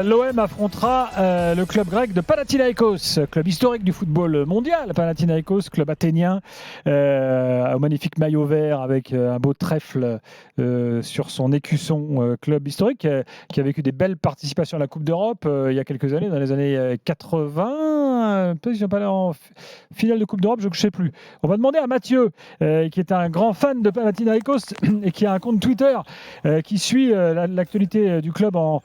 L'OM affrontera le club grec de Panathinaikos, club historique du football mondial. Panathinaikos, club athénien, au magnifique maillot vert avec un beau trèfle sur son écusson. Club historique qui a vécu des belles participations à la Coupe d'Europe il y a quelques années, dans les années 80. Peut-être qu'ils ne sont pas allés en finale de Coupe d'Europe, je ne sais plus. On va demander à Mathieu, qui est un grand fan de Panathinaikos et qui a un compte Twitter qui suit l'actualité du club en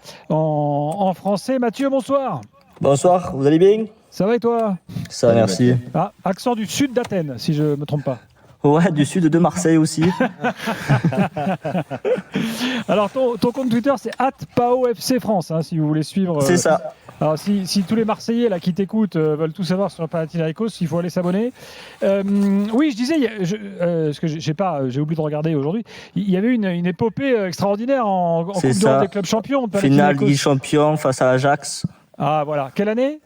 français. Mathieu, bonsoir. Bonsoir, vous allez bien? Ça va et toi? Ça va, merci. Ah, accent du sud d'Athènes, si je ne me trompe pas. Ouais, du sud de Marseille aussi. Alors, ton compte Twitter, c'est @PaoFC France, hein, si vous voulez suivre. C'est ça. Alors, si tous les Marseillais là, qui t'écoutent veulent tout savoir sur Panathinaikos, il faut aller s'abonner. Oui, je disais, parce que j'ai oublié de regarder aujourd'hui, il y avait une épopée extraordinaire en Coupe d'Europe des clubs champions. De Finale Ligue Champions face à l'Ajax. Ah, voilà. Quelle année?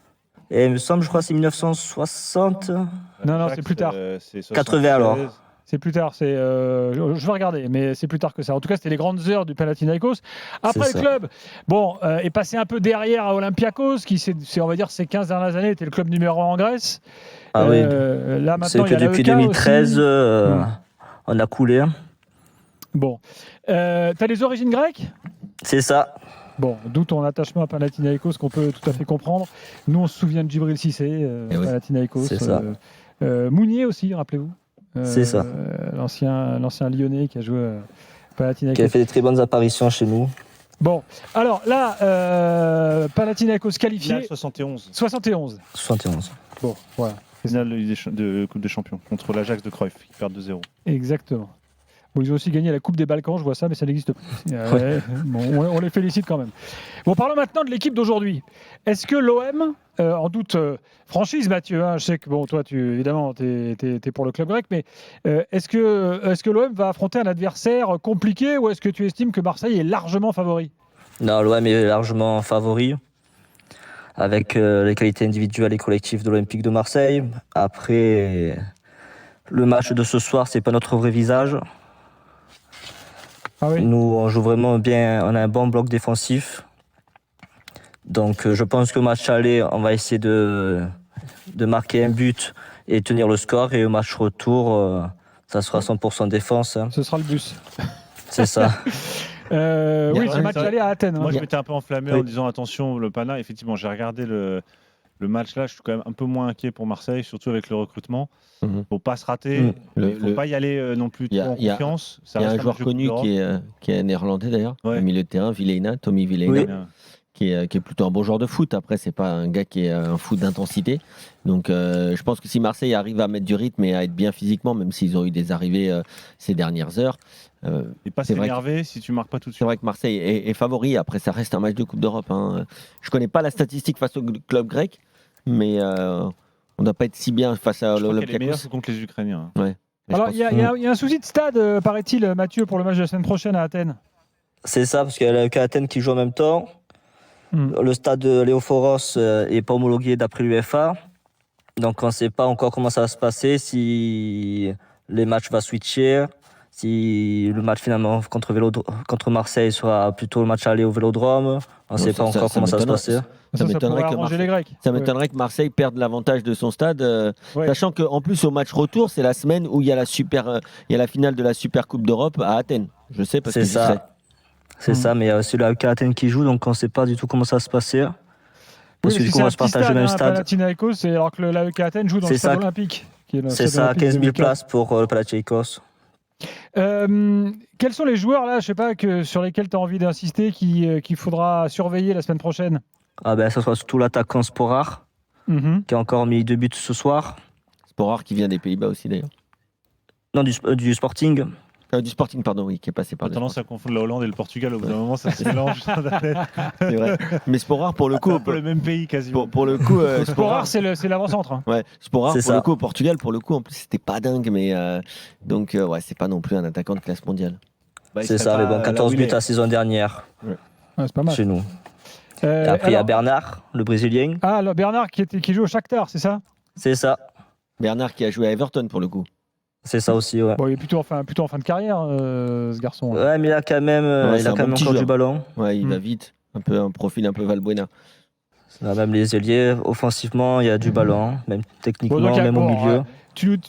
Et il me semble, je crois, c'est 1960. Non, c'est plus tard. 80 alors. C'est plus tard, je vais regarder, mais c'est plus tard que ça. En tout cas, c'était les grandes heures du Panathinaikos. Après, le club est passé un peu derrière à Olympiakos, qui, on va dire, ces 15 dernières années, était le club numéro 1 en Grèce. Ah oui, là, maintenant, c'est que depuis 2013, on a coulé. Bon. Tu as les origines grecques? C'est ça. Bon, d'où ton attachement à Panathinaikos, qu'on peut tout à fait comprendre. Nous, on se souvient de Djibril Cissé, Panathinaikos. C'est ça. Mounier aussi, rappelez-vous. C'est ça. L'ancien Lyonnais qui a joué Panathinaikos. Qui a fait des très bonnes apparitions chez nous. Bon, alors là, Panathinaikos qualifié. Finale 71. 71. Bon, voilà. Finale de Coupe des Champions contre l'Ajax de Cruyff, qui perd 2-0. Exactement. Bon, ils ont aussi gagné la Coupe des Balkans, je vois ça, mais ça n'existe plus. Bon, on les félicite quand même. Bon, parlons maintenant de l'équipe d'aujourd'hui. Est-ce que l'OM, en doute franchise, Mathieu, hein, je sais que bon, toi, évidemment, tu es pour le club grec, mais est-ce que l'OM va affronter un adversaire compliqué ou est-ce que tu estimes que Marseille est largement favori? Non, l'OM est largement favori, avec les qualités individuelles et collectives de l'Olympique de Marseille. Après, le match de ce soir, c'est pas notre vrai visage. Ah oui. Nous, on joue vraiment bien, on a un bon bloc défensif. Donc, je pense qu'au match aller, on va essayer de marquer un but et tenir le score. Et au match retour, ça sera 100% défense. Hein. Ce sera le bus. C'est ça. Oui, ce match aller à Athènes. Moi, je m'étais un peu enflammé en disant attention, le Pana. Effectivement, j'ai regardé le match là. Je suis quand même un peu moins inquiet pour Marseille, surtout avec le recrutement. Il ne faut pas se rater. Il ne faut pas y aller non plus trop en confiance. Il y a un joueur connu qui est néerlandais d'ailleurs, au milieu de terrain, Tommy Vilena. Qui est plutôt un bon joueur de foot. Après, c'est pas un gars qui est un foot d'intensité. Donc, je pense que si Marseille arrive à mettre du rythme et à être bien physiquement, même s'ils ont eu des arrivées ces dernières heures, et pas s'énerver si tu marques pas tout de suite. C'est vrai que Marseille est favori. Après, ça reste un match de Coupe d'Europe. Hein. Je connais pas la statistique face au club grec, mais on ne doit pas être si bien face à l'Olympiakos. Les meilleurs, c'est contre les Ukrainiens. Ouais. Alors, il y a un souci de stade, paraît-il, Mathieu, pour le match de la semaine prochaine à Athènes. C'est ça, parce qu'il y a Athènes qui joue en même temps. Le stade de Léophoros n'est pas homologué d'après l'UEFA. Donc, on ne sait pas encore comment ça va se passer, si les matchs vont switcher, si le match finalement contre Marseille sera plutôt le match aller au Vélodrome. On ne sait pas encore comment ça va se passer. Ça m'étonnerait que Marseille perde l'avantage de son stade, sachant qu'en plus au match retour, c'est la semaine où il y a la finale de la Super Coupe d'Europe à Athènes. Je sais parce que c'est ça. C'est ça, mais c'est l'AEK Athènes qui joue, donc on ne sait pas du tout comment ça va se passer. Parce que du coup, on va se partager le même stade. Panathinaikos, alors que l'AEK Athènes joue dans le stade olympique. C'est ça, 15 000 places pour le Panathinaikos. Quels sont les joueurs là, je sais pas, sur lesquels tu as envie d'insister, qu'il faudra surveiller la semaine prochaine? Ça sera surtout l'attaquant Sporar, qui a encore mis 2 buts ce soir. Sporar qui vient des Pays-Bas aussi d'ailleurs. Non, du Sporting. Du Sporting, pardon, oui, qui est passé par. On a tendance à confondre la Hollande et le Portugal. Au bout d'un moment, ça se mélange. C'est vrai. Mais Sporar, pour le coup, un peu le même pays quasiment. Pour le coup, Sporar, c'est l'avant-centre. Hein. Ouais, Sporar, pour le coup, au Portugal, pour le coup, en plus, c'était pas dingue, mais donc, c'est pas non plus un attaquant de classe mondiale. C'est ça, mais bon, 14 buts la saison dernière. C'est pas mal. Chez nous. Et après, il y a Bernard, le Brésilien. Ah, Bernard qui joue au Shakhtar, c'est ça? C'est ça. Bernard qui a joué à Everton pour le coup. C'est ça aussi, ouais. Bon, il est plutôt en fin de carrière, ce garçon. Ouais, mais il a quand même, encore du ballon. Ouais, il va vite. un profil un peu Valbuena. Même les ailiers, offensivement, il y a du ballon, même techniquement, Bon, donc, même au milieu.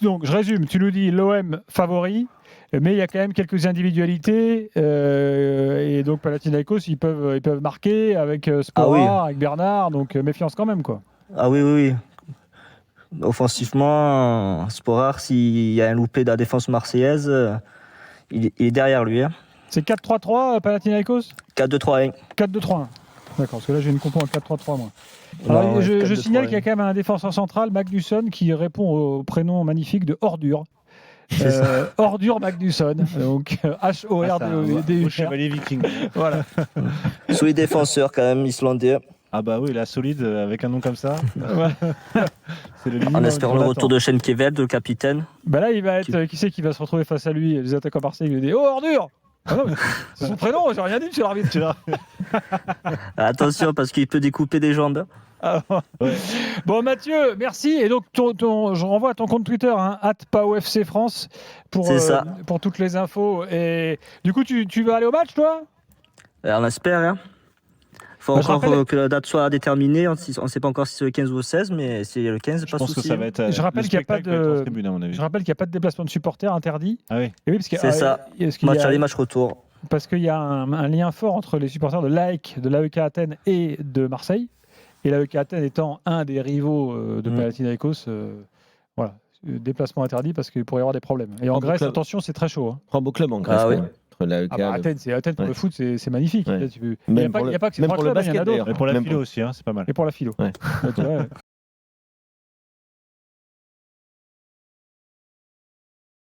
Donc, je résume, tu nous dis l'OM favori, mais il y a quand même quelques individualités, et donc Panathinaikos, ils peuvent marquer avec Sporar, avec Bernard, donc méfiance quand même, quoi. Ah oui. Offensivement, Sporar, s'il y a un loupé de la défense marseillaise, il est derrière lui. Hein. C'est 4-3-3 Panathinaikos ? 4-2-3-1. 4-2-3-1. D'accord, parce que là j'ai une compo en 4-3-3 moi. Alors, je signale qu'il y a quand même un défenseur central, Magnusson, qui répond au prénom magnifique de Ordure. Ordure Magnusson, donc H-O-R-D-U-R. Chevalier viking. Voilà. Solide défenseur quand même, islandais. Ah bah oui, la solide avec un nom comme ça. C'est le en espérant le retour de Schenkevel, le capitaine. Bah là, il va être. Qui c'est qui va se retrouver face à lui? Les attaquants Marseille, il lui dit oh Ordure. Ah non, c'est son prénom, j'ai rien dit, monsieur l'arbitre. Attention, parce qu'il peut découper des jambes. Ah, ouais. Bon, Mathieu, merci. Et donc, je renvoie à ton compte Twitter, @PaoFC France, pour toutes les infos. Et du coup, tu vas aller au match, toi? On espère, hein. Faut encore que la date soit déterminée. On ne sait pas encore si c'est le 15 ou le 16, mais c'est le 15, pas de souci. Ça va être, je rappelle qu'il n'y a pas de déplacement de supporters interdit. Ah oui. Et oui, c'est ça. Match aller, match retour. Parce qu'il y a un lien fort entre les supporters de l'AEK, de l'AEK Athènes et de Marseille. Et l'AEK Athènes étant un des rivaux de Panathinaikos, voilà. Déplacement interdit parce qu'il pourrait y avoir des problèmes. Et en Grèce, attention, c'est très chaud. Un beau club en Grèce. Ah oui. Athènes pour le foot, c'est magnifique. Ouais. Il n'y a pas que ces trois clubs, il y en a d'autres. Et pour la philo aussi, c'est pas mal. Et pour la philo. Ouais.